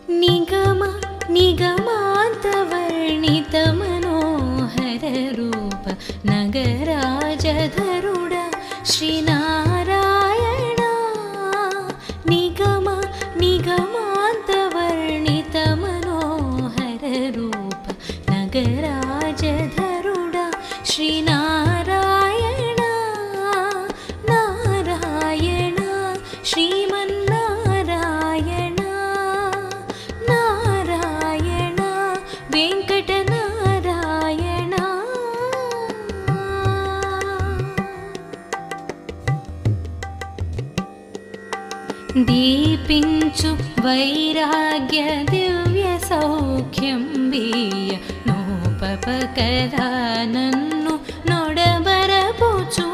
निगम निगमान्तवर्णितमनोहररूप नगराजधरुड श्रीनारायण निगम निगमान्तवर्णितमनोहररूप नगराजधरुड श्रीनारायण नारायण श्रीमन्नारायण नारायण वेङ्कटनारायण दीपिंचु वैराग्य दिव्य सौख्यं बीय नोपपकदा नन्नु नोडबरपुचु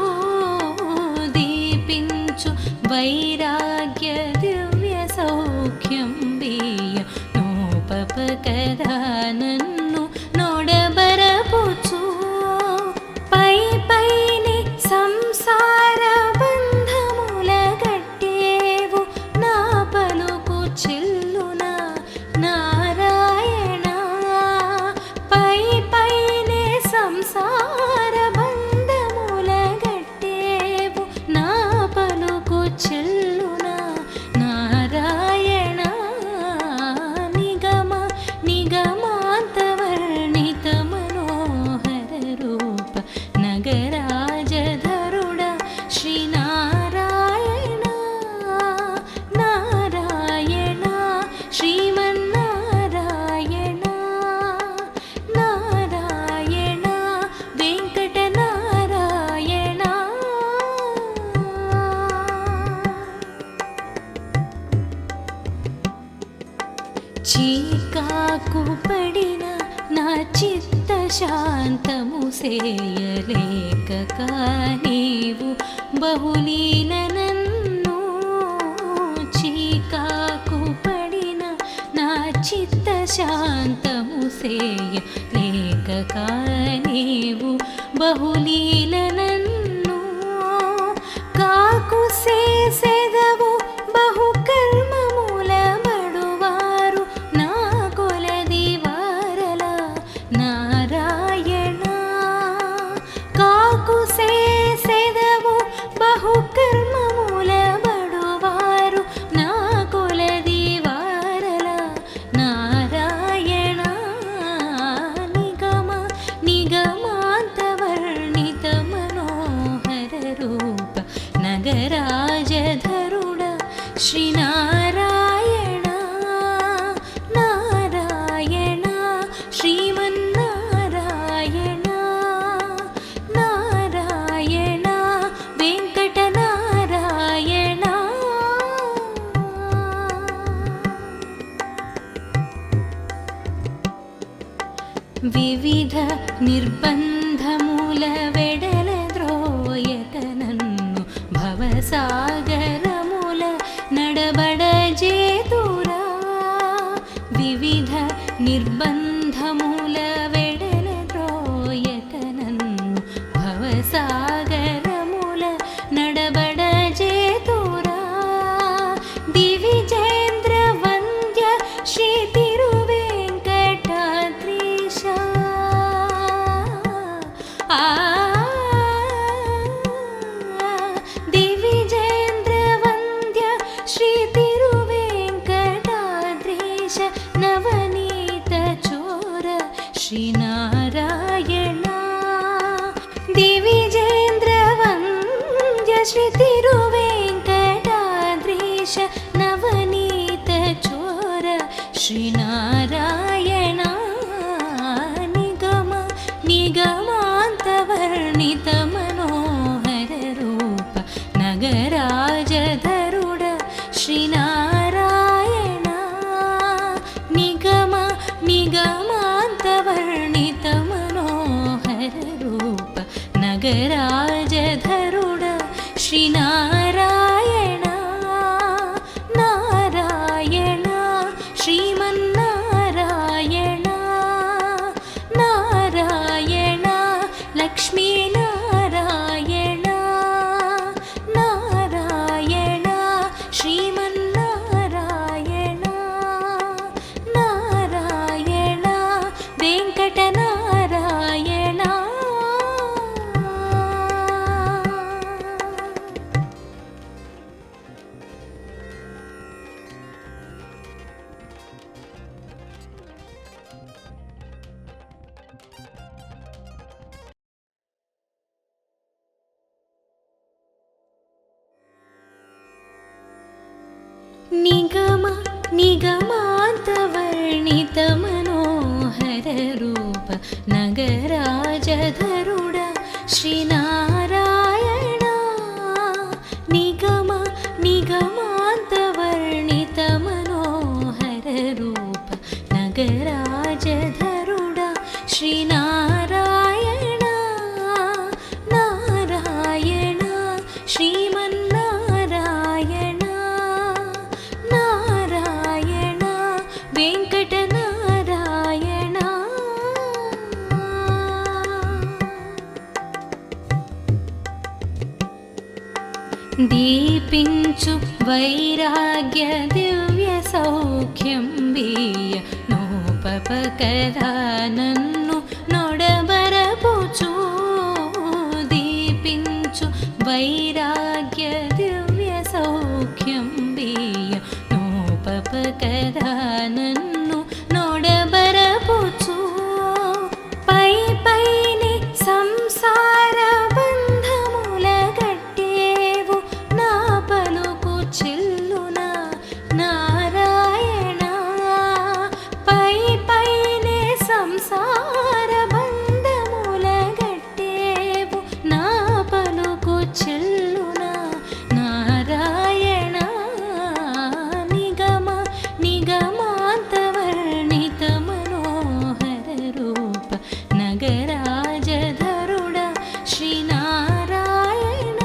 दीपिंचु वैराग्य दिव्य सौख्यं बीय नोपपकदा नन्नु नोडबरपुचु पै पैनि संसार बन्धमुल गट्टेवु ना पलुकु चिल्लुना नारायण पै पैनि संसार बन्धमुल गट्टेवु ना पलुकु चिल्लुना नारायण निगम निगमान्तवर्णितमनोहररूप नगराजधरुड श्रीनारायण नारायण श्रीमन्नारायण नारायण वेङ्कटनारायण చీకాకు పడిన నా చిత్త శాంతము సేయలేక నీవు బహులీల నన్ను చీకాకు పడిన నా చిత్త శాంతము సేయలేక నీవు బహులీల నన్ను కాకు సేసెదవు బహు కర్మముల బడువారు నా కొలది వారల నారాయణ కాకు సేసెదవు బహు కర్మముల బడువారు నా కొలది వారల నారాయణ నిగమ నిగమాन्तवर्णितमनोहररूप नगराजधरुड श्रीनारायण नारायण श्रीमन्नारायण नारायण वेङ्कटनारायण వివిధ నిర్బంధముల వెడల ద్రోయక నన్ను భవసాగరముల నడబడజేతురా వివిధ నిర్బంధముల వెడల ద్రోయక నన్ను భవసాగరముల నడబడజేతురా దివిజేంద్ర వంద్య శ్రీ తిరువేంకటాద్రీశ దివిజేంద్ర వంద్య శ్రీ తిరువేంకటాద్రీశ నవనీత చోర శ్రీనారాయణ దివిజేంద్ర వంద్య శ్రీ తిరువేంకటాద్రీశ నవనీత చోర శ్రీనారాయణ నిగమ నిగమాन्तवर्णितमनोहररूप नगराजधरुड श्रीनारायण निगम निगमान्तवर्णितमनोहररूप नगराजधरुड श्रीनारायण निगम निगमान्तवर्णितमनोहररूप नगराजधरुड श्रीनारायण निगम निगमान्तवर्णितमनोहररूप नगराजधरुड श्रीनारायण नारायण श्रीमन्नारायण नारायण वेङ्कटनारायण दीपिंचु वैराग्य दिव्य सौख्यं बीय नोपपकदा नन्नु नोडबरपुचु दीपिंचु वैराग्य दिव्य सौख्यं बीय नोपपकदा नन्नु नोडबरपुचु पै पैनि संसार बन्धमुल गट्टेवु ना पलुकु चिल्लुन नारायण पै पैनि संसार बन्धमुल गट्टेवु ना पलुकु चिल्लुन नारायण निगम निगमान्तवर्णितमनोहररूप नगराजधरुड श्रीनारायण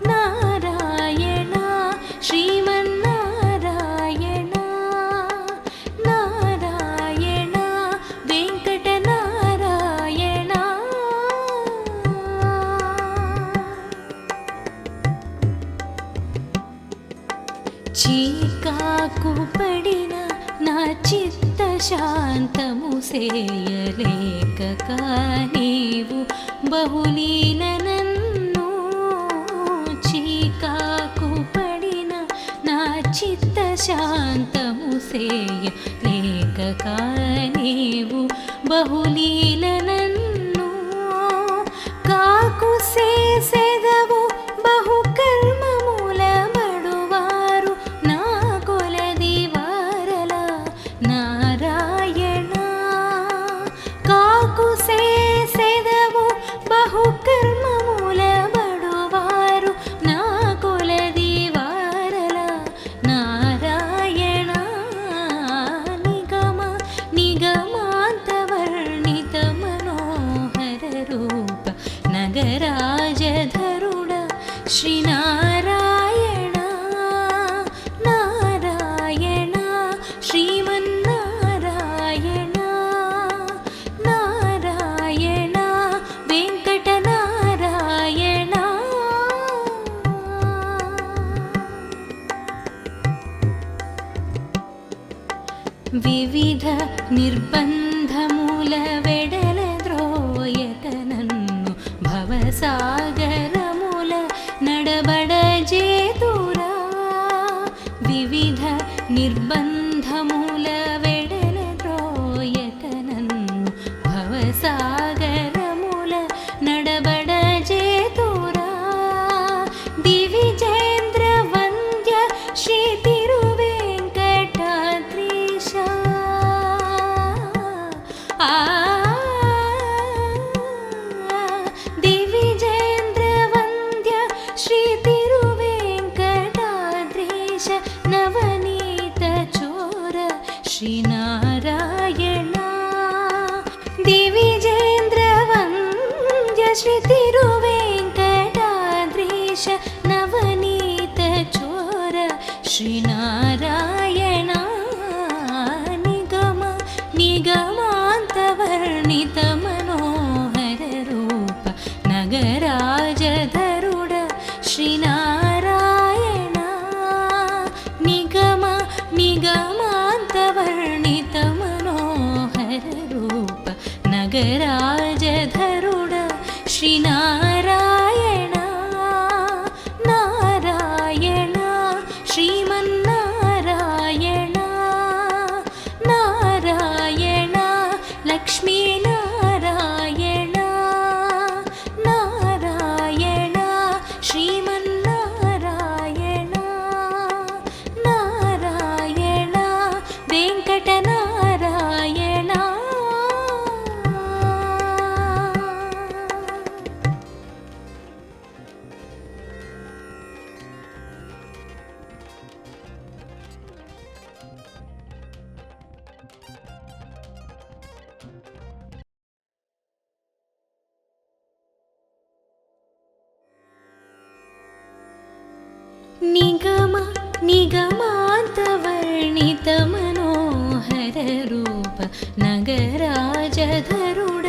नारायण श्रीमन्नारायण नारायण वेङ्कटनारायण చీకాకు పడిన నా చిత్త శాంతము సేయలేక నీవు బహులీల నన్ను చీకాకు పడిన నా చిత్త శాంతము సేయలేక నీవు బహులీల నన్ను కాకు సేసెదవు బహు కర్మముల బడువారు నా కొలది వారల నారాయణ కాకు సేసెదవు బహు కర్మముల బడువారు నా కొలది వారల నారాయణ నిగమ నిగమాन्तवर्णितमनोहररूप नगराजधरुड श्रीनारायण नारायण श्रीमन्नारायण नारायण वेङ्कटनारायण వివిధ నిర్బంధముల వెడల ద్రోయక నన్ను భవసాగరముల నడబడజేతురా వివిధ నిర్బంధముల వెడల ద్రోయక నన్ను భవసాగరముల నడబడజేతురా దివిజేంద్ర వంద్య శ్రీ తిరువేంకటాద్రీశ దివిజేంద్ర వంద్య శ్రీ తిరువేంకటాద్రీశ నవనీత చోర శ్రీనారాయణ దివిజేంద్ర వంద్య శ్రీ తిరువేంకటాద్రీశ నవనీత చోర శ్రీనారాయణ నిగమ నిగమాन्तवर्णितमनोहररूप नगराजधरुड श्रीनारायण निगम निगमान्तवर्णितमनोहररूप नगराजधरुड श्रीनारायण नारायण श्रीमन्नारायण नारायण लक्ष्मीनारायण नारायण నిగమ నిగమాంతవర్ణితమనోహర రూప నగరాజధరుడ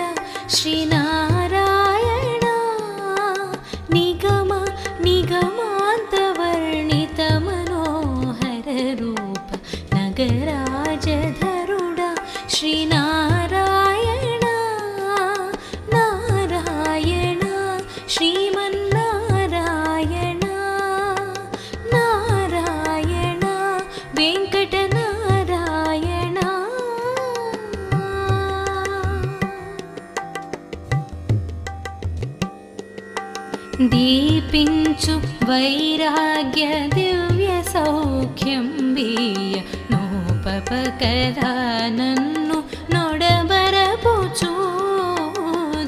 శ్రీనారాయణ నిగమ నిగమాంతవర్ణితమనోహర రూప నగరాజధరుడ శ్రీనారాయణ నారాయణ శ్రీమన్నారాయణ నారాయణ వెంకటనారాయణ దీపించు వైరాగ్య దివ్య సౌఖ్యం వీయ నోపపకరా నన్ను నొడబరపుచు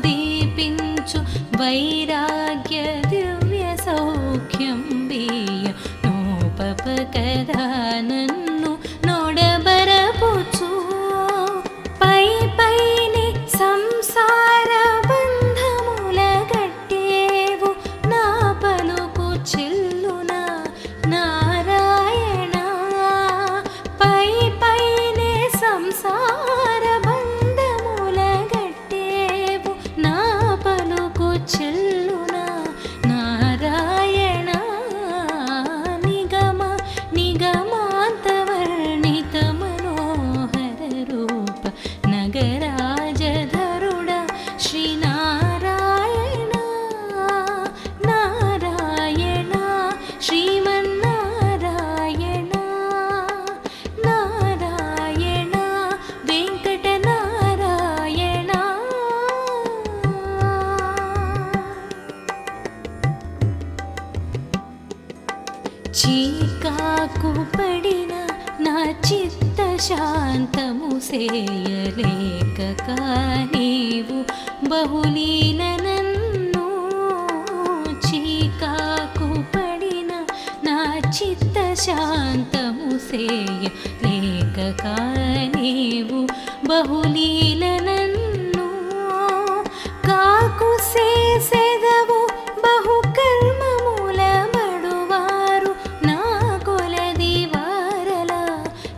దీపించు వైరాగ్య దివ్య సౌఖ్యం వీయ నోపపకరా నన్ను నొడబరపుచు పై పైని సంసార బంధముల గట్టేవు నా పలుకు చెల్లున నారాయణ పై పైనే సంసార బంధముల గట్టేవు నా పలుకు చెల్లున నారాయణ నిగమ నిగమాంతవర్ణిత మనోహర రూప నగరాజధరుడ శ్రీనారాయణ నారాయణ శ్రీమన్నారాయణ నారాయణ వెంకటనారాయణ చీకాకు పడిన నా చిత్త శాంతము సేయలేక నీవు బహులీల నన్ను చీకాకు పడిన నా చిత్త శాంతము సేయలేక నీవు బహులీల నన్ను కాకు సేసెదవు బహు కర్మముల బడువారు నా కొలది వారల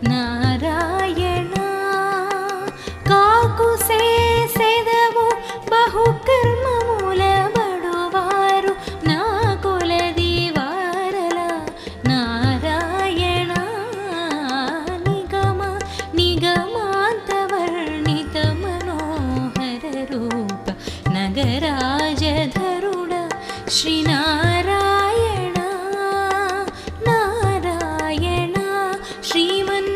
నారాయణ కాకు సేసెదవు బహు కర్మముల బడువారు నా కొలది వారల నారాయణ నిగమ నిగమాంతవర్ణిత మనోహర రూప నగరాజధరుడ శ్రీనారాయణ నారాయణ శ్రీమన్నారాయణ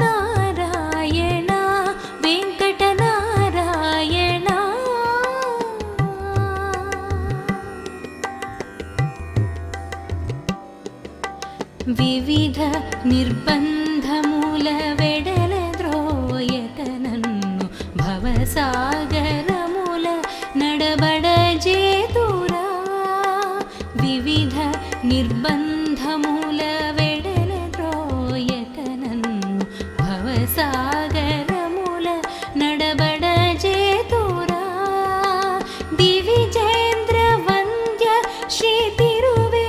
నారాయణ వెంకటనారాయణ వివిధ నిర్బంధముల వెడల ద్రోయక నన్ను భవసాగరముల నడబడజేతురా వివిధ నిర్బంధముల వెడల ద్రోయక నన్ను భవసాగరముల నడబడజేతురా దివిజేంద్ర వంద్య శ్రీ తిరువేంకటాద్రీశ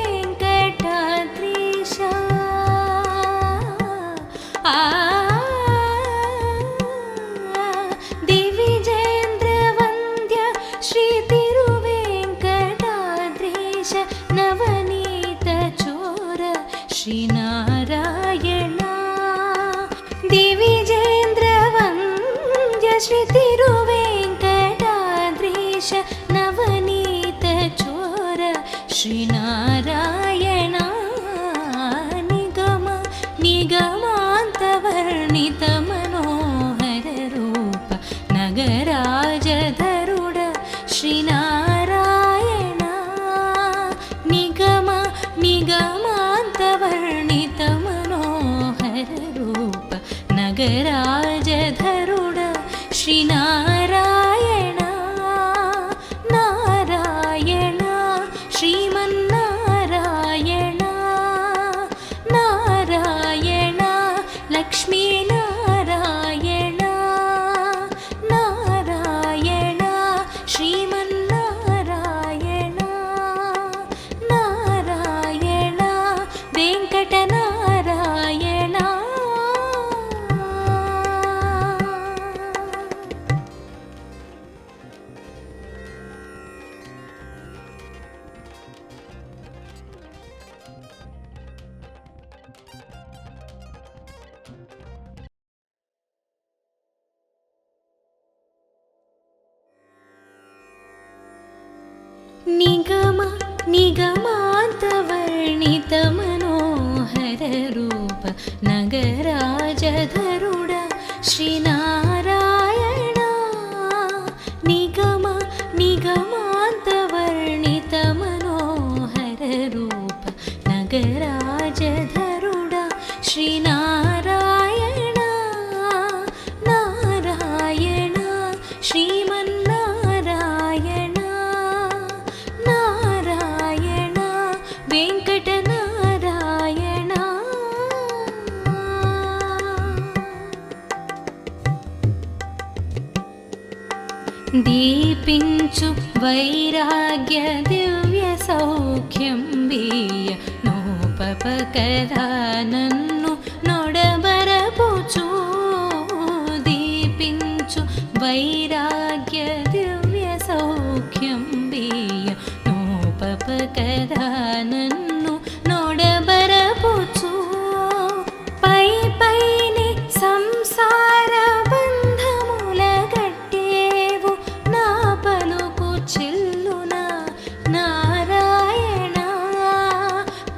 దివిజేంద్ర వంద్య శ్రీ తిరువేంకటాద్రీశ నవనీత చోర శ్రీనారాయణ దివిజేంద్ర వంద్య శ్రీ తిరువేంకటాద్రీశ నవనీత చోర శ్రీనారాయణ నిగమ నిగమాంతవర్ణిత మనోహర రూప నగరాజధరుడ శ్రీనారాయణ నిగమ నిగమాంతవర్ణిత మనోహర రూప నగరాజధరుడ శ్రీనారాయణ నారాయణ శ్రీమన్నారాయణ నారాయణ లక్ష్మీనారాయణ నారాయణ శ్రీమన్నారాయణ निगमान्तवर्णितमनोहररूप नगराजधरुड श्रीनारायण निगमान्तवर्णितमनोहररूप नगराजधरुड श्रीनारायण नारायण श्रीमन्नारायण नारायण वेङ्कटनारायण दीपिंचु वैराग्य दिव्य सौख्यं बीय नोपपकदा नन्नु नोडबरपुचु दीपिंचु वैराग्य दिव्य सौख्यं बीय नोपपकदा नन्नु नोडबरपुचु पै पैने संसार बन्धमुल गट्टेवु ना पलुकु चिल्लुना नारायण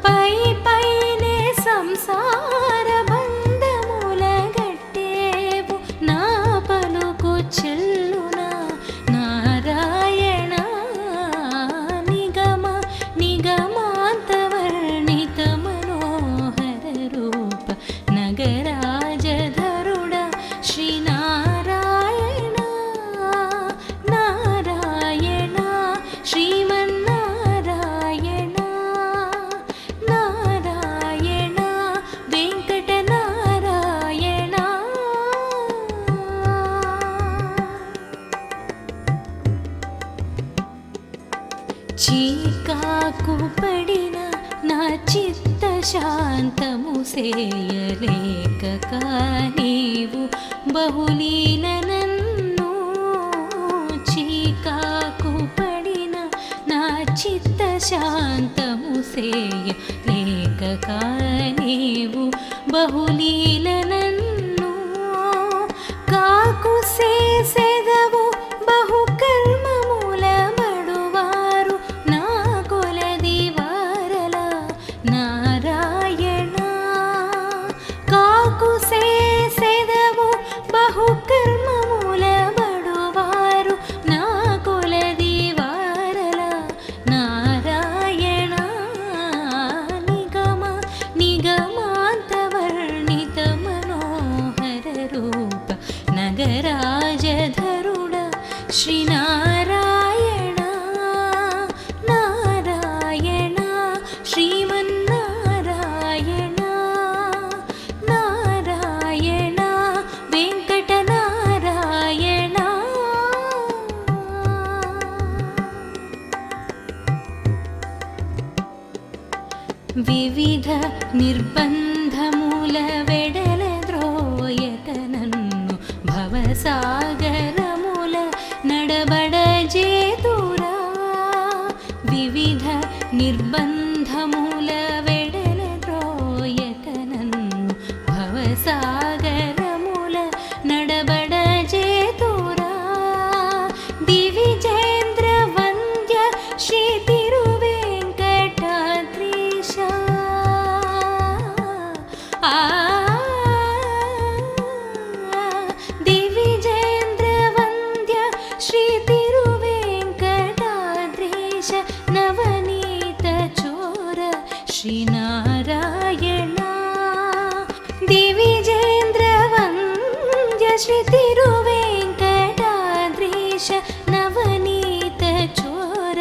पै पैने संसार बन्धमुल गट्टेवु ना पलुकु चिल्लुना नारायण निगम निगमान्तवर्णितमनोहररूप नगराजधरुड श्रीनारायण नारायण श्रीमन्नारायण नारायण वेङ्कटनारायण చీకాకు పడిన నా చిత్త శాంతము సేయలేక నీవు బహులీల నన్ను చీకాకు పడిన నా చిత్త శాంతము సేయలేక నీవు బహులీల నన్ను కాకు సేసెదవు బహు కర్మముల బడువారు నా కొలది వారల నారాయణ కాకు సేసెదవు బహు కర్మముల బడువారు నా కొలది వారల నారాయణ నిగమ నిగమాन्तवर्णितमनोहररूप नगराजधरुड श्रीनारायण नारायण श्रीमन्नारायण नारायण वेङ्कटनारायण వివిధ నిర్బంధముల వెడల ద్రోయక నన్ను భవసాగరముల నడబడజేతురా వివిధ నిర్బంధముల వెడల ద్రోయక నన్ను భవసాగరముల నడబడజేతురా దివిజేంద్ర వంద్య శ్రీ తిరువేంకటాద్రీశ దివిజేంద్ర వంద్య శ్రీ తిరువేంకటాద్రీశ నవనీత చోర శ్రీనారాయణ దివిజేంద్ర వంద్య శ్రీ తిరువేంకటాద్రీశ నవనీత చోర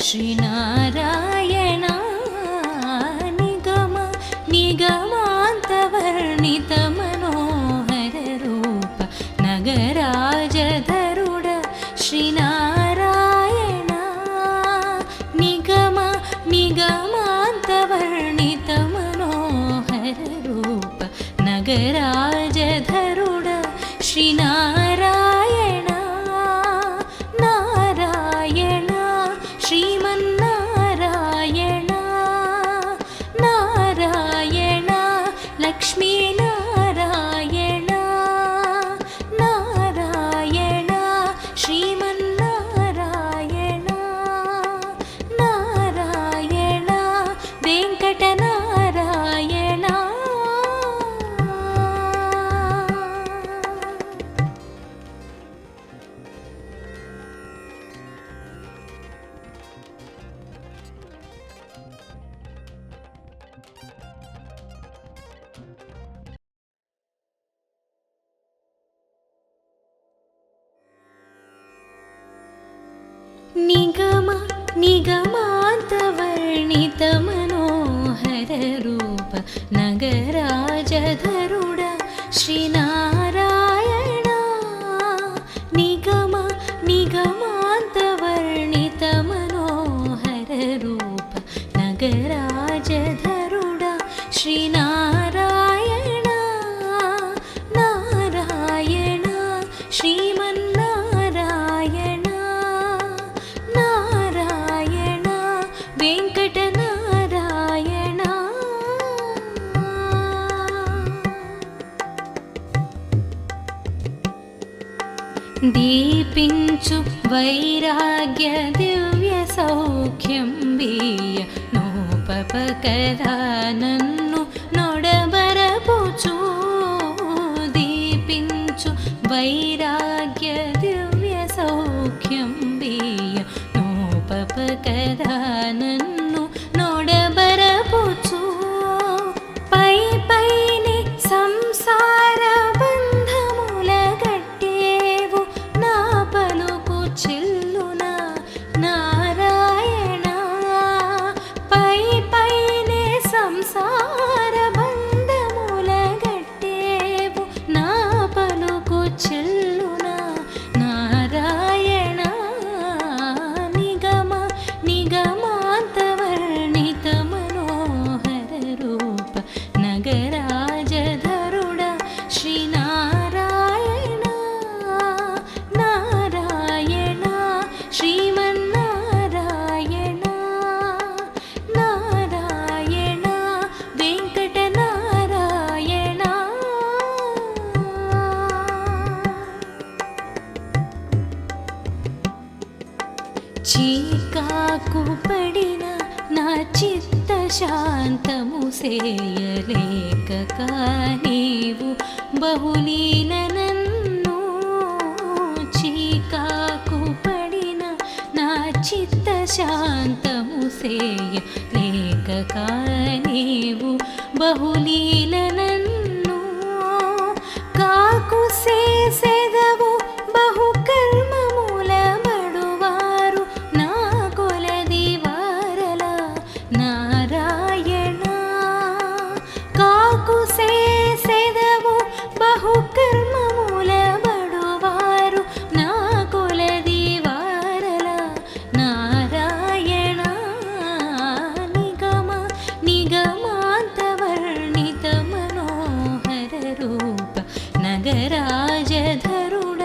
శ్రీనారాయణ నిగమ నిగమాन्तवर्णितमनोहररूप नगराजधरुड श्रीनारायण निगम निगमान्तवर्णितमनोहररूप नगराजधरुड श्रीनारायण नारायण श्रीमन्नारायण निगमान्तवर्णितमनोहररूप नगराजधरुड श्रीनारायण निगमान्तवर्णितमनोहररूप नगराजधरुड श्रीनारायण नारायण श्रीमन्नारायण नारायण वेङ्कटनारायण दीपिंचु वैराग्य दिव्य सौख्यं बीय नोपपकदा नन्नु नोडबरपुचु दीपिंचु वैराग्य दिव्य सौख्यं बीय नोपपकदा नन्नु नोडबरपुचु पै पैनि संसार बन्धमुल गट्टेवु ना पलुकु चिल्लुन नारायण पै पैनि संसार बन्धमुल गट्टेवु ना पलुकु चिल्लुन नारायण निगम निगमान्तवर्णितमनोहररूप नगराजधरुड श्रीनारायण नारायण श्रीमन्नारायण नारायण वेङ्कटनारायण చీకాకు పడిన నా చిత్త శాంతము సేయలేక నీవు బహులీల నన్ను చీకాకు పడిన నా చిత్త శాంతము సేయలేక నీవు బహులీల నన్ను కాకు సేసెదవు బహు కర్మముల బడువారు నా కొలది వారల నారాయణ కాకు సేసెదవు బహు కర్మముల బడువారు నా కొలది వారల నారాయణ నిగమ నిగమాन्तवर्णितमनोहररूप नगराजधरुड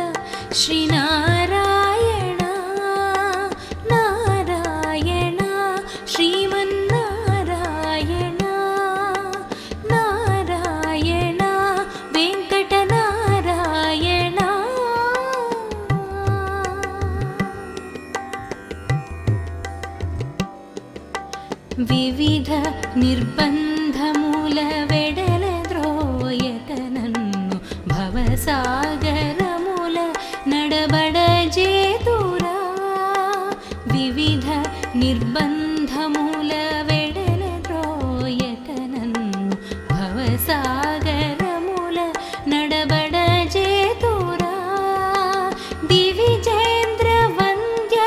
श्रीनारायण नारायण श्रीमन्नारायण नारायण वेङ्कटनारायण వివిధ నిర్బంధముల వెడల ద్రోయక నన్ను భవసాగరముల నడబడజేతురా వివిధ నిర్బంధముల వెడల ద్రోయక నన్ను భవసాగరముల నడబడజేతురా దివిజేంద్ర వంద్య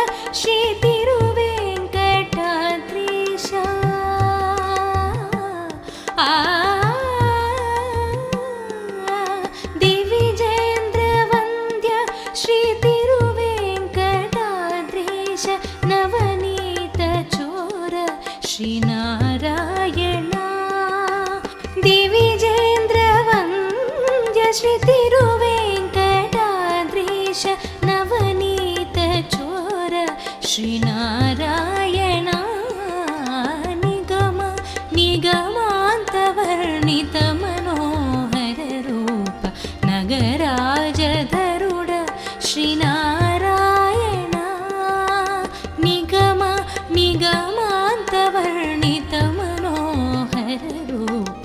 శ్రీ తిరువేంకటాద్రీశ దివిజేంద్ర వంద్య శ్రీ తిరువేంకటాద్రీశ నవనీత చోర శ్రీనారాయణ దివిజేంద్ర వంద్య శ్రీ తిరువేంకటాద్రీశ నవనీత చోర శ్రీనారాయణ నిగమ నిగమాन्तवर्णितमनोहररूप नगराजधरुड श्रीनारायण निगम निगमान्तवर्णितमनोहररूप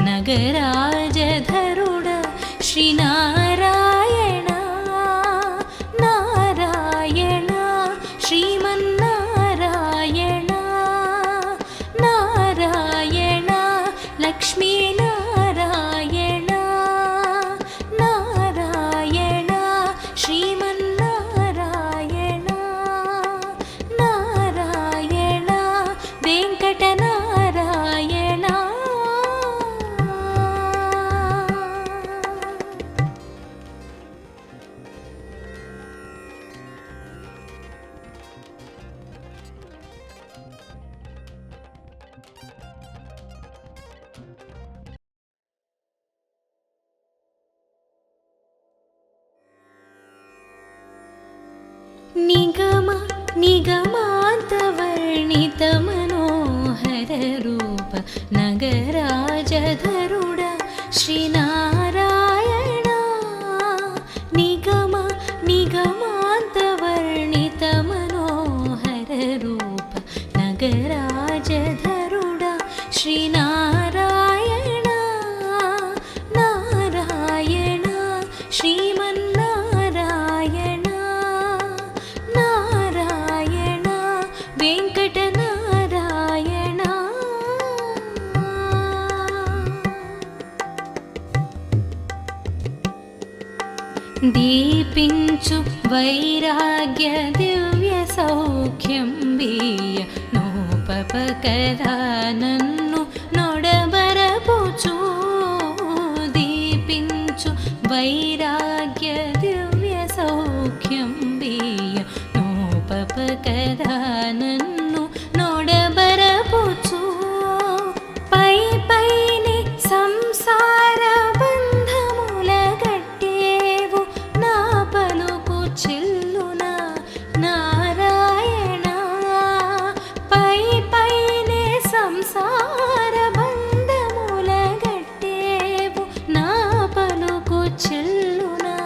नगराजधरुड श्रीनारायण नारायण श्रीमन्नारायण नारायण लक्ष्मीनारायण नारायण श्रीमन्नारायण नारायण నిగమ నిగమాంతవర్ణిత మనోహర రూప నగరాజధరుడ శ్రీనారాయణ నిగమ నిగమాంతవర్ణిత మనోహర రూప నగరాజధరుడ శ్రీనారాయణ నారాయణ శ్రీమన్నారాయణ నారాయణ వెంకటనారాయణ దీపించు వైరాగ్య దివ్య సౌఖ్యం వీయ నోపపకదా నన్ను నొడబరపుచు దీపించు వైరాగ్య దివ్య సౌఖ్యం వీయ నోపపకదా నన్ను నొడబరపుచు పై పైని సంసార బంధముల గట్టేవు నా పలుకు చెల్లునా నారాయణ పై పైనే సంసార బంధముల గట్టేవు నా పలుకు చెల్లునా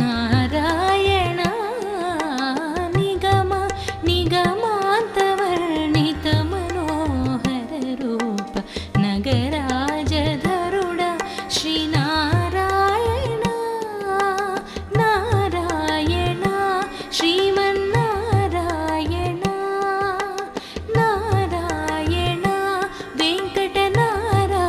నారాయణ నిగమ నిగమాంతవర్ణిత మనోహర రూప నగరాజధరుడ శ్రీనారాయణ నారాయణ శ్రీమన్నారాయణ నారాయణ వెంకటనారాయణ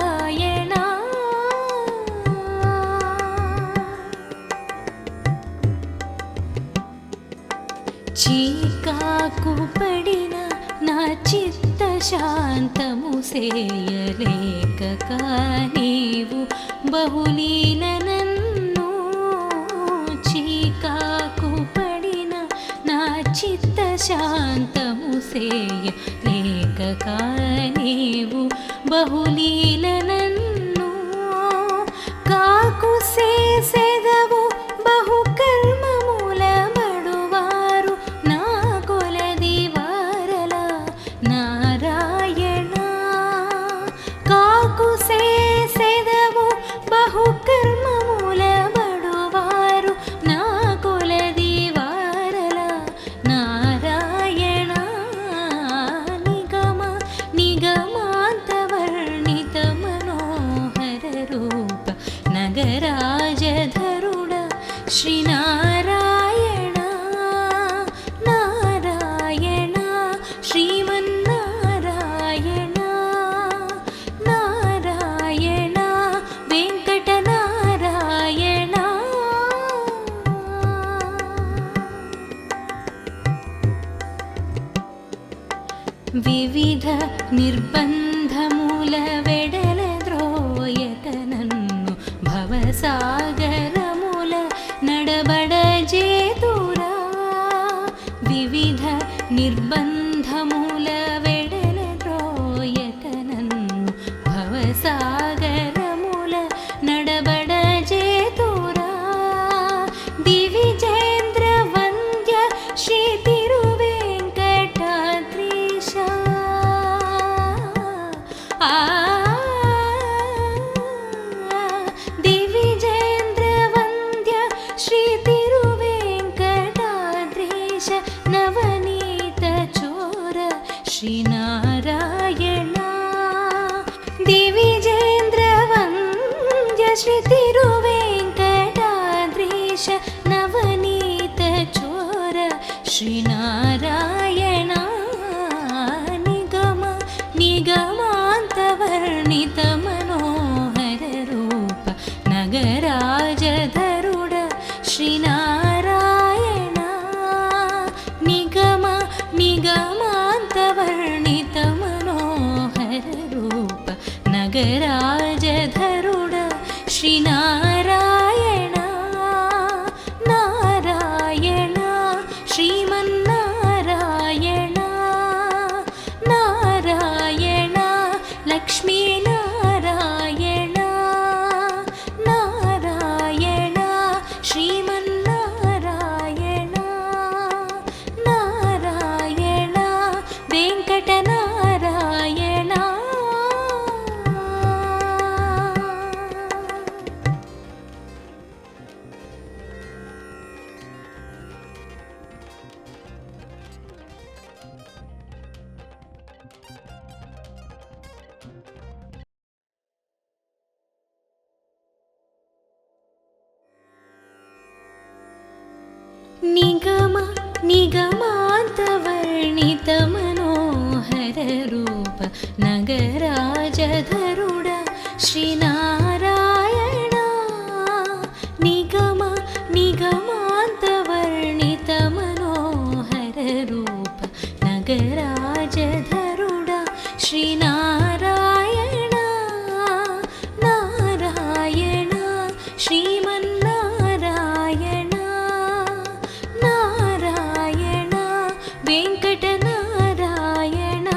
చీకాకు పడిన నా చిత్త శాంతము సేయలేక నీవు బహులీల నన్ను చీకాకు పడిన నా చిత్త శాంతము సేయలేక నీవు బహులీల నన్ను కాకు సేసెదవు బహు కర్మముల బడువారు నా కొలది వారల నారాయణ కాకు సేసెదవు బహు కర్మముల బడువారు నా కొలది వారల నారాయణ నిగమ నిగమాంతవర్ణిత మనోహర రూప నగరాజధరుడ శ్రీనారాయణ నారాయణ శ్రీమన్నారాయణ నారాయణ వెంకటనారాయణ వివిధ నిర్బంధముల వెడల ద్రోయక నన్ను భవసాగరముల నడబడజేతురా వివిధ నిర్బంధముల వెడల ద్రోయక నన్ను భవసాగరముల నడబడజేతురా దివిజేంద్ర వంద్య శ్రీ తిరువేంకటాద్రీశ దివిజేంద్ర వంద్య శ్రీ తిరువేంకటాద్రీశ నవనీత చోర శ్రీనారాయణ దివిజేంద్ర వంద్య శ్రీ తిరువేంకటాద్రీశ నవనీత చోర శ్రీనారాయణ నిగమ నిగమాంతవర్ణిత మనోహర రూప నగరాజధరుడ శ్రీనారాయణ నిగమ నిగమాంతవర్ణిత మనోహర రూప నగరాజధరుడ శ్రీనారాయణ నారాయణ శ్రీమన్నారాయణ నారాయణ లక్ష్మీనారాయణ నారాయణ శ్రీమన్నారాయణ निगमान्तवर्णितमनोहररूप नगराजधरुड श्रीनारायण निगमान्तवर्णितमनोहररूप नगराजधरुड श्रीनारायण नारायण श्रीमन्नारायण नारायण वेङ्कटनारायण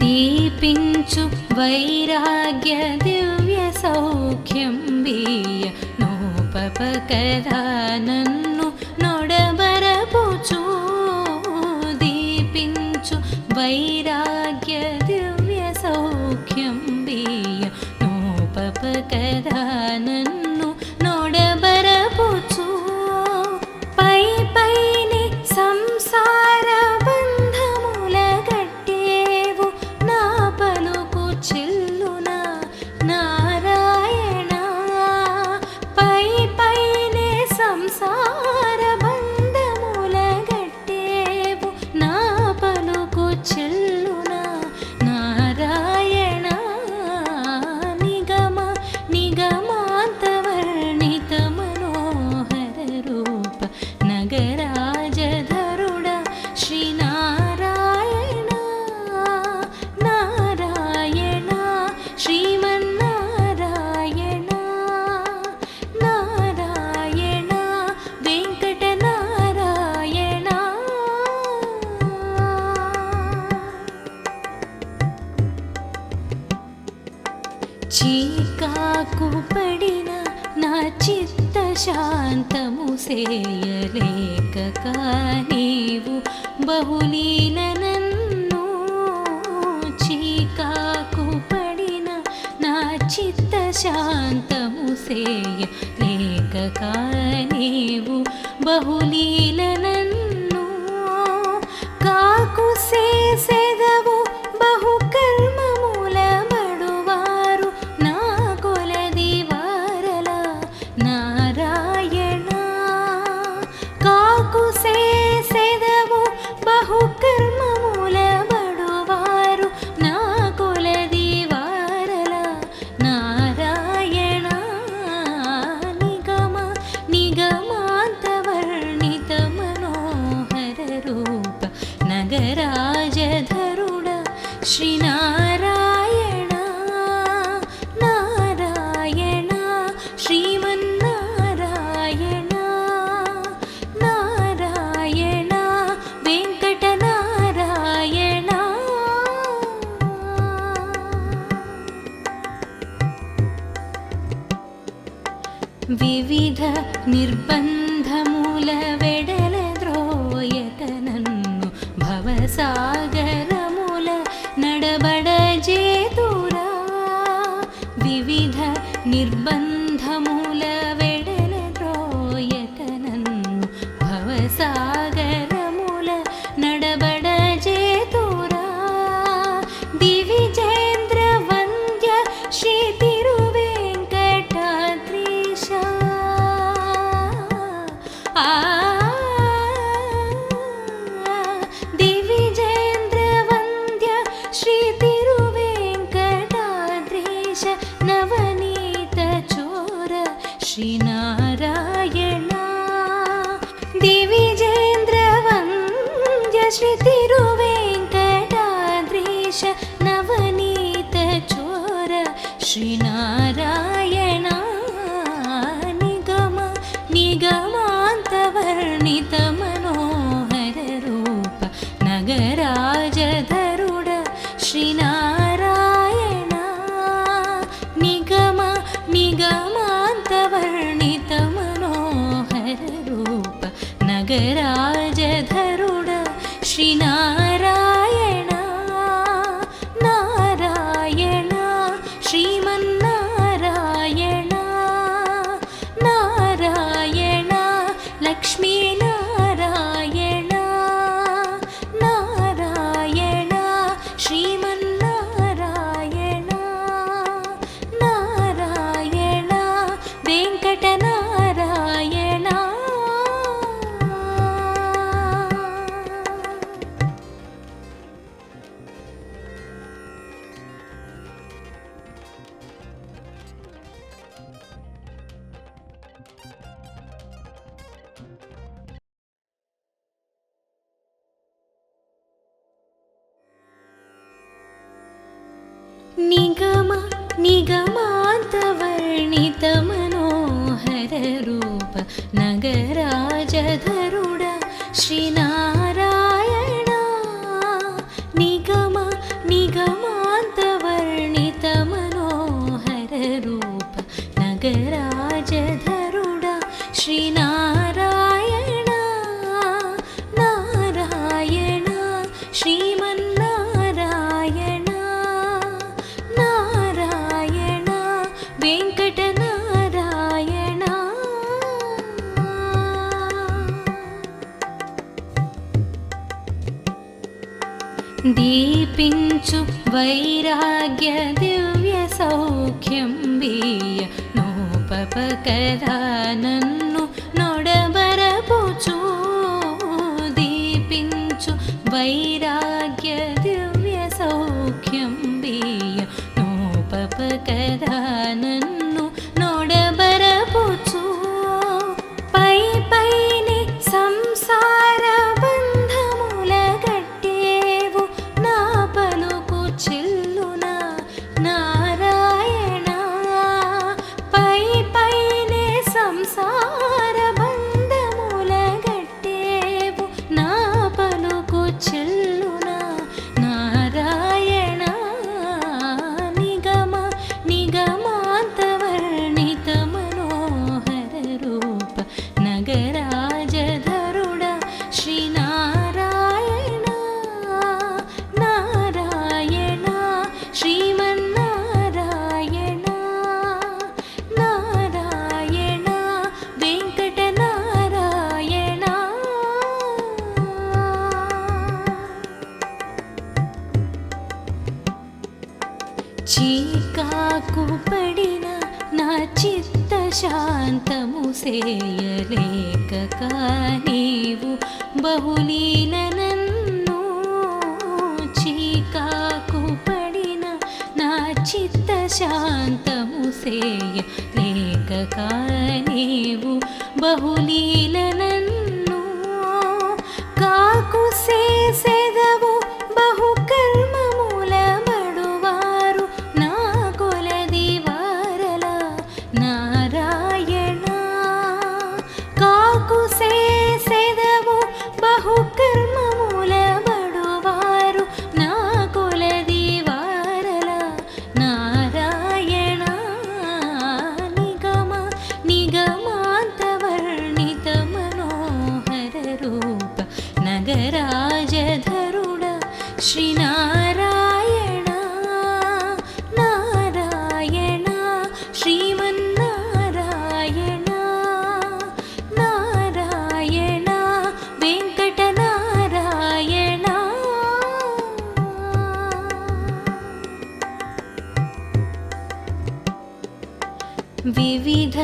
दीपिंचु वैराग्य दिव्य सौख्यं बीय नोपपकदा नन्नु नोडबरपुचु दीपिंचु वैराग्य दिव्य सौख्यं बीय नोपपकदा नन्नु नोडबरपुचु पै पैनि संसार बन्धमुल गट्टेवु ना पलुकु चिल्लुन नारायण पै पैनि संसार बन्धमुल गट्टेवु ना पलुकु चिल्लुन नारायण निगम निगमान्तवर्णितमनोहररूप नगराजधरुड श्रीनारायण नारायण श्रीमन्नारायण नारायण वेङ्कटनारायण చీకాకు పడిన నా చిత్త శాంతము సేయలేక నీవు బహులీల నన్ను చీకాకు పడిన నా చిత్త శాంతము సేయలేక నీవు బహులీల నన్ను కాకు సేసెదవు బహు కర్మముల బడువారు నా కొలది వారల నారాయణ కాకు సేసెదవు బహు కర్మముల బడువారు నా కొలది వారల నారాయణ నిగమ నిగమాन्तवर्णितमनोहररूप नगराजधरुड श्रीनारायण नारायण श्रीमन्नारायण नारायण वेङ्कटनारायण వివిధ నిర్బంధముల వెడల ద్రోయక నన్ను భవసాగరముల నడబడజేతురా వివిధ నిర్బంధముల వెడల ద్రోయక నన్ను భవసాగరముల నడబడజేతురా దివిజేంద్ర వంద్య శ్రీ తిరువేంకటాద్రీశ దివిజేంద్ర వంద్య శ్రీ తిరువేంకటాద్రీశ నవనీత చోర శ్రీనారాయణ దివిజేంద్ర వంద్య శ్రీ తిరువేంకటాద్రీశ నవనీత చోర శ్రీనారాయణ నిగమ నిగమాन्तवर्णितमनोहररूप नगराजधरुड श्रीनारायण निगम निगमान्तवर्णितमनोहररूप नगराजधरुड श्रीनारायण नारायण श्रीमन्नारायण नारायण लक्ष्मीनारायण नारायण श्रीमन्नारायण नारायण निगमान्तवर्णितमनोहररूप नगराजधरुड श्रीनारायण निगमान्तवर्णितमनोहररूप नगराजधरुड श्रीनारायण नारायण श्रीमन्नारायण नारायण वेङ्कटनारायण दीपिंचु वैराग्य दिव्य सौख्यं बीय नोपपकदा नन्नु नोडबरपुचु दीपिंचु वैराग्य दिव्य सौख्यं बीय नोपपकदा नन्नु नोडबरपुचु पै पैने संसार बन्धमुल गट्टेवु ना पलुकु चिल्लुना नारायण पै पैने संसार बन्धमुल गट्टेवु ना पलुकु चिल्लुना नारायण निगम निगमान्तवर्णितमनोहररूप नगराजधरुड श्रीनारायण नारायण श्रीमन्नारायण नारायण वेङ्कटनारायण చీకాకు పడిన నా చిత్త శాంతము సేయలేక నీవు బహులీల నన్ను చీకాకు పడిన నా చిత్త శాంతము సేయలేక నీవు బహులీల నన్ను కాకు సేసెదవు బహు కర్మముల బడువారు నా కొలది వారల నారాయణ కాకు సేసెదవు బహు కర్మముల బడువారు నా కొలది వారల నారాయణ నిగమ నిగమాन्तवर्णितमनोहररूप नगराजधरुड श्रीनारायण नारायण श्रीमन्नारायण नारायण वेङ्कटनारायण వివిధ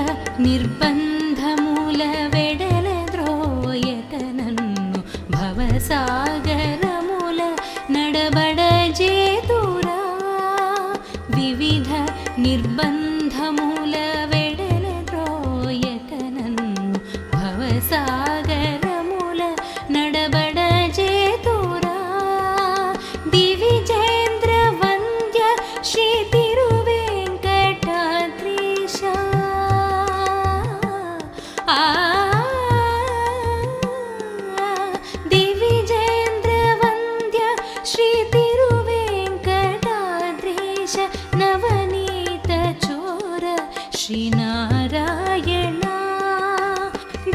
నిర్బంధముల వెడల ద్రోయక నన్ను భవసాగరముల నడబడజేతురా వివిధ నిర్బంధముల వెడల ద్రోయక నన్ను భవసాగరముల నడబడజేతురా దివిజేంద్ర వంద్య శ్రీ తిరువేంకటాద్రీశ దివిజేంద్ర వంద్య శ్రీ తిరువేంకటాద్రీశ నవనీత చోర శ్రీనారాయణ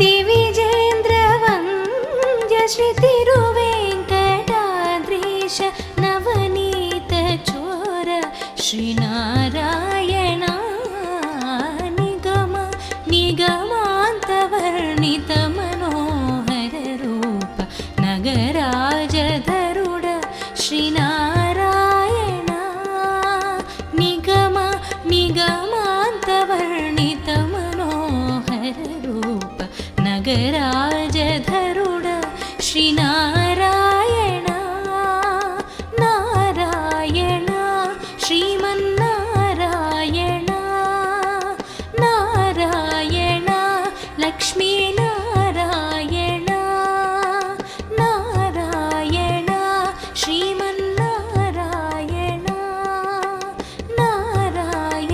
దివిజేంద్ర వంద్య శ్రీ తిరువేంకటాద్రీశ నవనీత చోర శ్రీనారాయణ నిగమ నిగమాन्तवर्णितमनोहररूप नगराजधरुड श्रीनारायण निगम निगमान्तवर्णितमनोहररूप नगराजधरुड श्रीनारायण नारायण श्रीमन्नारायण नारायण लक्ष्मीनारायण नारायण श्रीमन्नारायण नारायण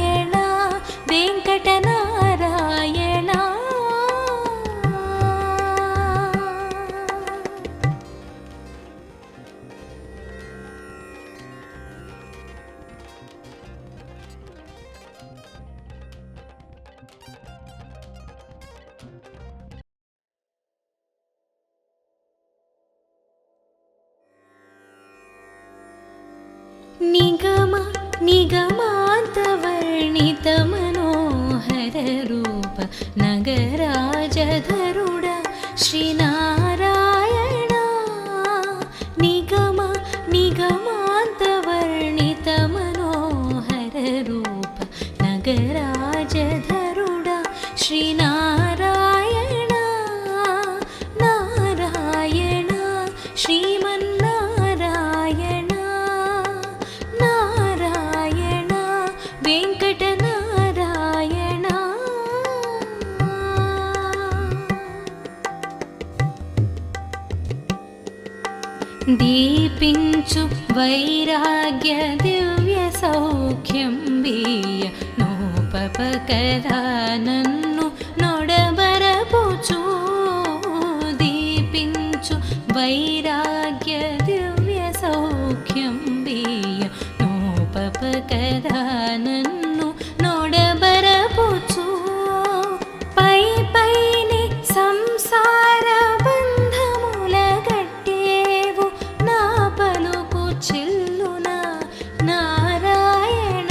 निगमान्तवर्णितमनोहररूप नगराजधरुड श्रीनारायण निगमान्तवर्णितमनोहररूप नगराजधरुड श्रीनारायण नारायण श्रीमन्नारायण नारायण वेङ्कटनारायण दीपिंचु वैराग्य दिव्य सौख्यं बीय नोपपकदा नन्नु नोडबरपुचु दीपिंचु वैराग्य दिव्य सौख्यं बीय नोपपकदा नन्नु नोडबरपुचु पै पैनि संसार बन्धमुल गट्टेवु ना पलुकु चिल्लुन नारायण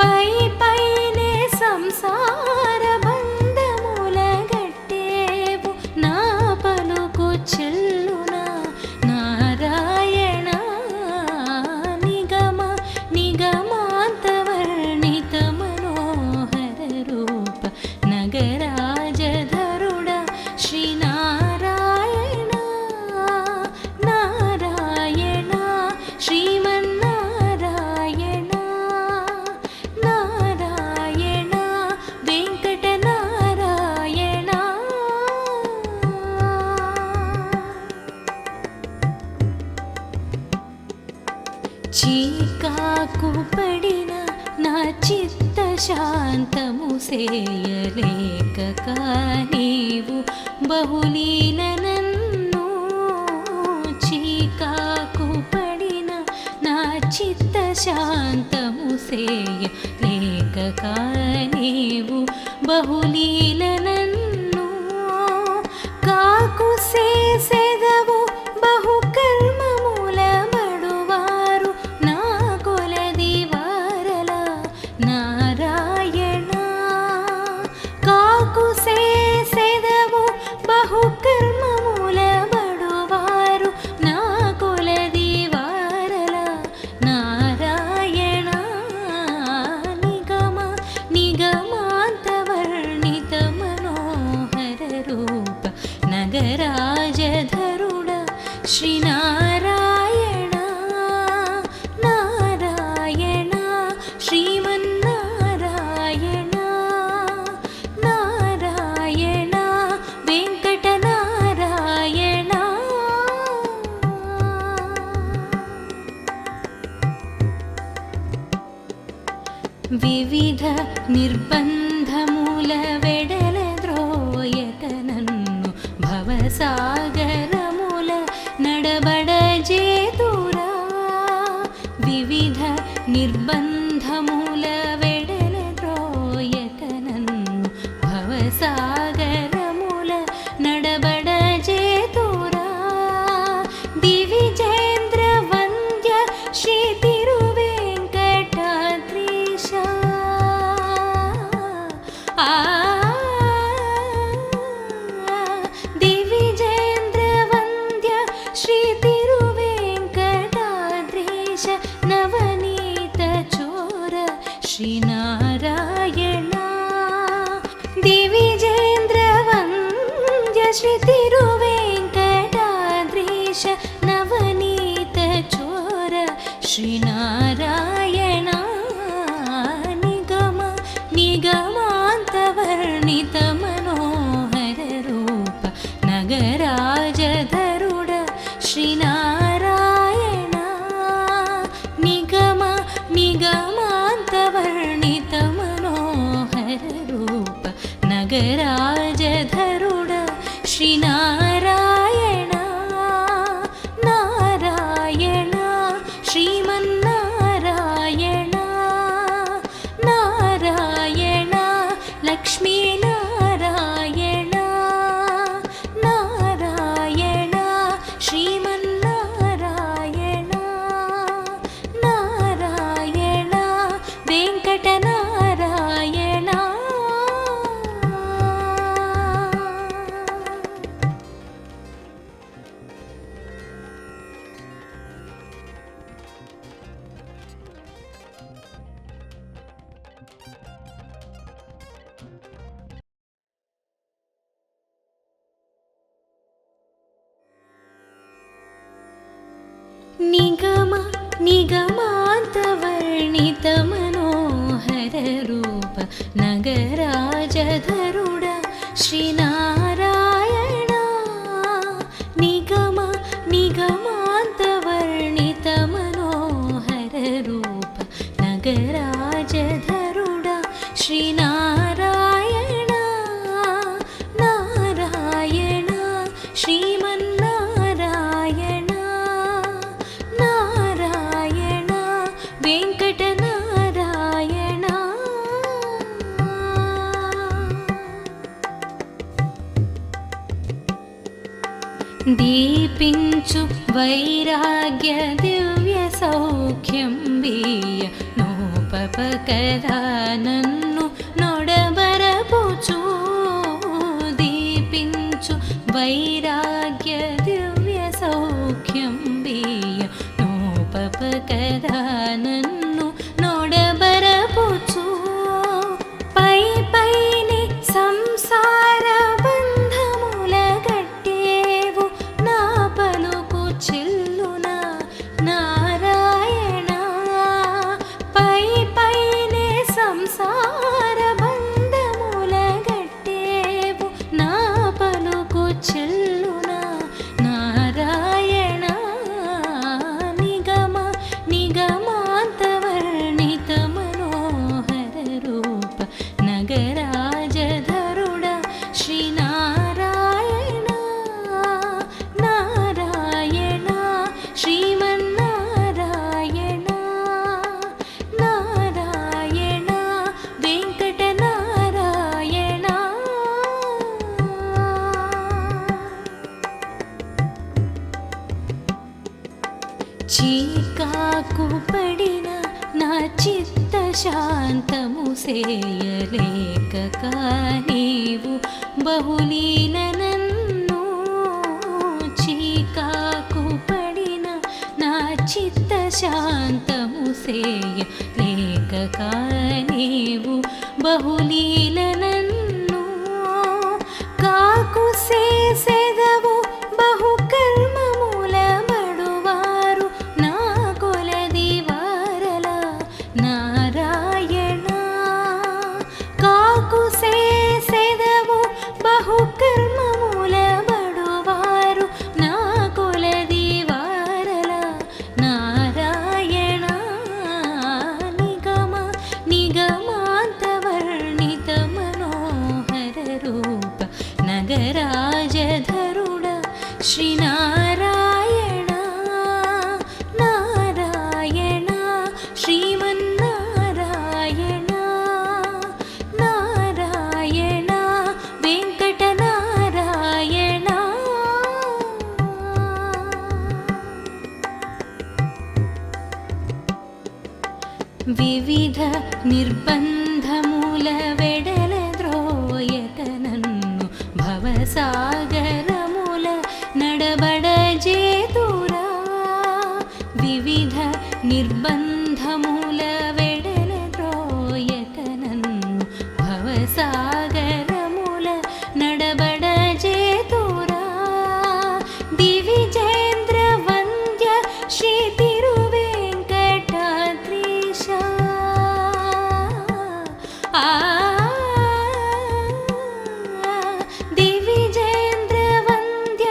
पै पैनि संसार बन्धमुल गट्टेवु ना पलुकु चिल्लुन नारायण निगमान्तवर्णितमनोहररूप नगराजधरुड श्रीनारायण नारायण श्रीमन्नारायण नारायण वेङ्कटनारायण చీకాకు పడిన నా చిత్త శాంతము సేయలేక నీవు బహులీల నన్ను చీకాకు పడిన నా చిత్త శాంతము సేయలేక నీవు బహులీల నన్ను కాకు సేసెదవు బహు కర్మముల బడువారు నా కొలది వారల నారాయణ కాకు సేసెదవు బహు కర్మముల బడువారు నా కొలది వారల నారాయణ నిగమాంతవర్ణితమనోహరరూప నగరాజధరుడ శ్రీనారాయణ నారాయణ శ్రీమన్నారాయణ నారాయణ వెంకటనారాయణ వివిధ నిర్బంధముల వెడల ద్రోయక నన్ను భవసాగరముల నడబడజేతురా వివిధ నిర్బంధముల వెడల ద్రోయక నన్ను భవసాగరముల నడబడజేతురా దివిజేంద్ర వంద్య శ్రీ తిరువేంకటాద్రీశ దివిజేంద్ర వంద్య శ్రీ తిరువేంకటాద్రీశ నవనీత చోర శ్రీనారాయణ దివిజేంద్ర వంద్య శ్రీ తిరువేంకటాద్రీశ నవనీత చోర శ్రీనారాయణ నిగమాంతవర్ణితమనోహరరూప నగరాజధరుడ శ్రీనారాయణ నిగమాంతవర్ణితమనోహరరూప నగరాజధరుడ శ్రీనారాయణ నారాయణ శ్రీమన్నారాయణ నారాయణ లక్ష్మీనారాయణ నారాయణ శ్రీమన్నారాయణ నారాయణ निगमान्तवर्णितमनोहररूप नगराजधरुड श्रीनारायण निगमान्तवर्णितमनोहररूप नगराजधरुड श्रीनारायण नारायण श्रीमन्नारायण नारायण वेङ्कटनारायण दीपिंचु वैराग्य दिव्य सौख्यं बीय नोपपकदा नन्नु नोडबरपुचु दीपिंचु वैराग्य दिव्य सौख्यं बीय नोपपकदा नन्नु नोडबरपुचु पै पैनि संसार बन्धमुल गट्टेवु ना पलुकु चिल्लुन नारायण पै पैनि संसार बन्धमुल गट्टेवु ना पलुकु चिल्लुन नारायण निगम निगमान्तवर्णितमनोहररूप नगराजधरुड श्रीनारायण नारायण श्रीमन्नारायण नारायण वेङ्कटनारायण చీకాకు పడిన నా చిత్త శాంతము సేయలేక నీవు బహులీల నన్ను చీకాకు పడిన నా చిత్త శాంతము సేయలేక నీవు బహులీల నన్ను కాకు సేసెదవు బహు కర్మముల బడువారు నా కొలది వారల నారాయణ కాకు సేసెదవు బహు కర్మముల బడువారు నా కొలది వారల నారాయణ నిగమ నిగమాन्तवर्णितमनोहररूप नगराजधरुड श्रीनारायण नारायण श्रीमन्नारायण नारायण वेङ्कटनारायण వివిధ నిర్బంధముల వెడల ద్రోయక నన్ను భవసాగరముల నడబడజేతురా వివిధ నిర్బంధముల వెడల ద్రోయక నన్ను భవసాగరముల నడబడజేతురా దివిజేంద్ర వంద్య శ్రీ తిరువేంకటాద్రీశ దివిజేంద్ర వంద్య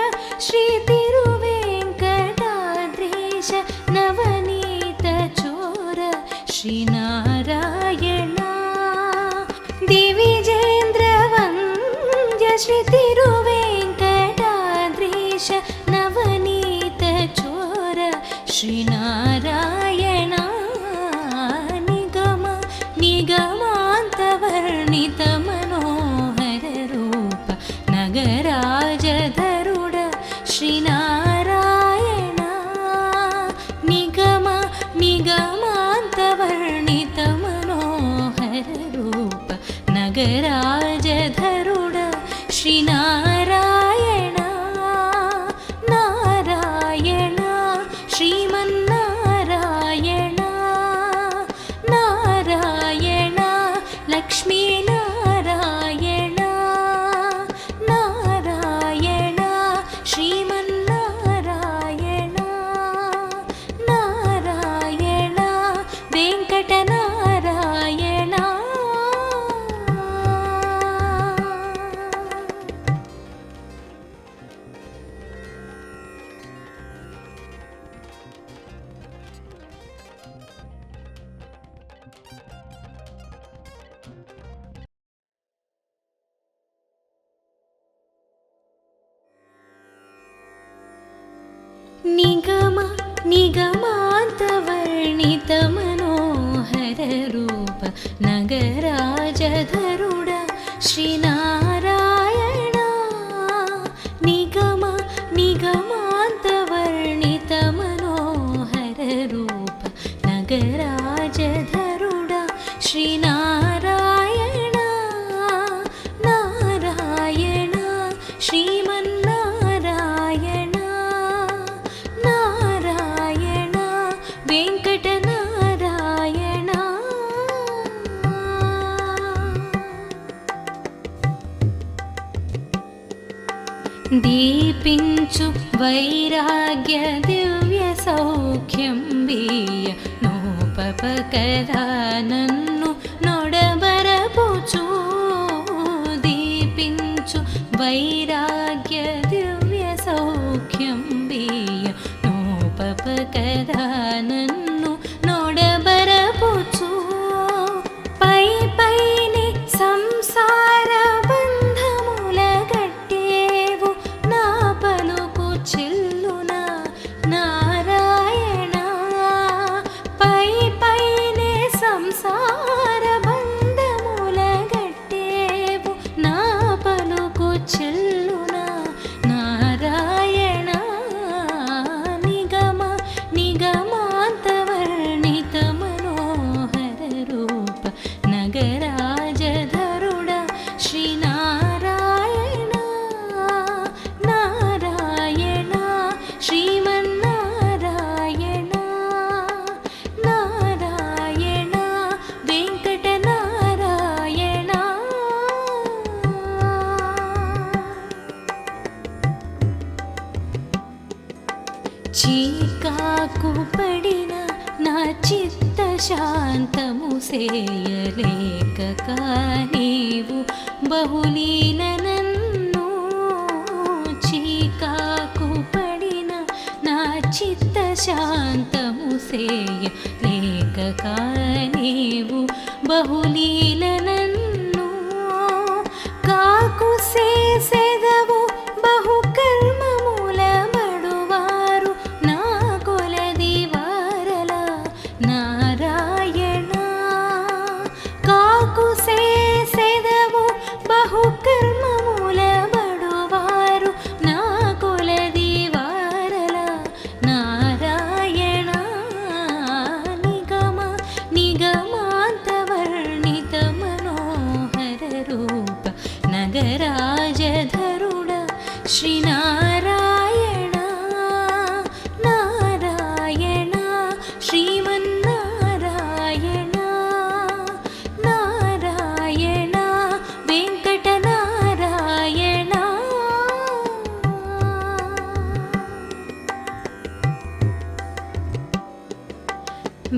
శ్రీ తిరువేంకటాద్రీశ నవనీత చోర శ్రీనారాయణ దివిజేంద్ర వంద్య శ్రీ తిరువేంకటాద్రీశ నవనీత చోర శ్రీనారాయణ నిగమ నిగమాन्तवर्णितमनोहररूप नगराजधरुड श्रीनारायण निगम निगमान्तवर्णितमनोहररूप नगराजधरुड श्रीनारायण नारायण श्रीमन्नारायण नारायण लक्ष्मीनारायण नारायण श्रीमन्नारायण नारायण నిగమ నిగమాంతవర్ణిత మనోహర రూప నగరాజధరుడ శ్రీనారాయణ నిగమ నిగమాంతవర్ణిత మనోహర రూప నగరాజధరుడ శ్రీనారాయణ నారాయణ శ్రీమన్నారాయణ నారాయణ వెంకటనారాయణ దీపించు వైరాగ్య దివ్య సౌఖ్యం వీయ నోపపకదా నన్ను నొడబరపుచు దీపించు వైరాగ్య దివ్య సౌఖ్యం వీయ నోపపకదా నన్ను నొడబరపుచు పై పైని సంసార బంధముల గట్టేవు నా పలుకు చెల్లునా నారాయణ పై పైనే సంసార బంధముల గట్టేవు నా పలుకు చెల్లునా నారాయణ నిగమ నిగమాంతవర్ణిత మనోహర రూప నగరాజధరుడ శ్రీనారాయణ నారాయణ శ్రీమన్నారాయణ నారాయణ వెంకటనారాయణ చీకాకు పడిన నా చిత్త శాంతము సేయలేక నీవు బహులీల నన్ను చీకాకు పడిన నా చిత్త శాంతము సేయలేక నీవు బహులీల నన్ను కాకు సేసెదవు బహు కర్మముల బడువారు నా కొలది వారల నారాయణ కాకు సేసెదవు బహు కర్మముల బడువారు నా కొలది వారల నారాయణ నిగమ నిగమాంతవర్ణిత మనోహర రూప నగరాజధరుడ శ్రీనారాయణ నారాయణ శ్రీమన్నారాయణ నారాయణ వెంకటనారాయణ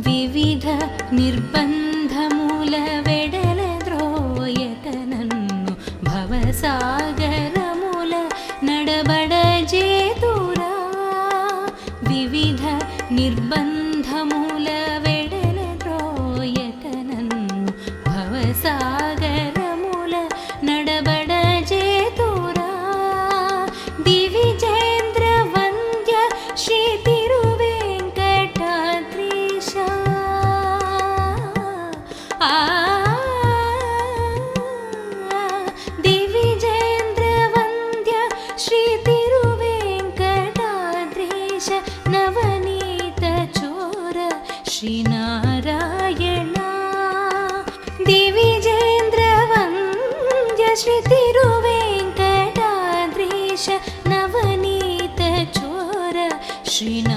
వివిధ నిర్బంధముల వెడల ద్రోయక నన్ను భవసాగరముల నడబడజేతురా వివిధ నిర్బంధముల వెడల ద్రోయక నన్ను భవసాగరముల నడబడజేతురా దివిజేంద్ర వంద్య శ్రీ తిరువేంకటాద్రీశ దివిజేంద్ర వంద్య శ్రీ తిరువేంకటాద్రీశ నవనీత చోర శ్రీనారాయణ దివిజేంద్ర వంద్య శ్రీ తిరువేంకటాద్రీశ నవనీత చోర శ్రీనారాయణ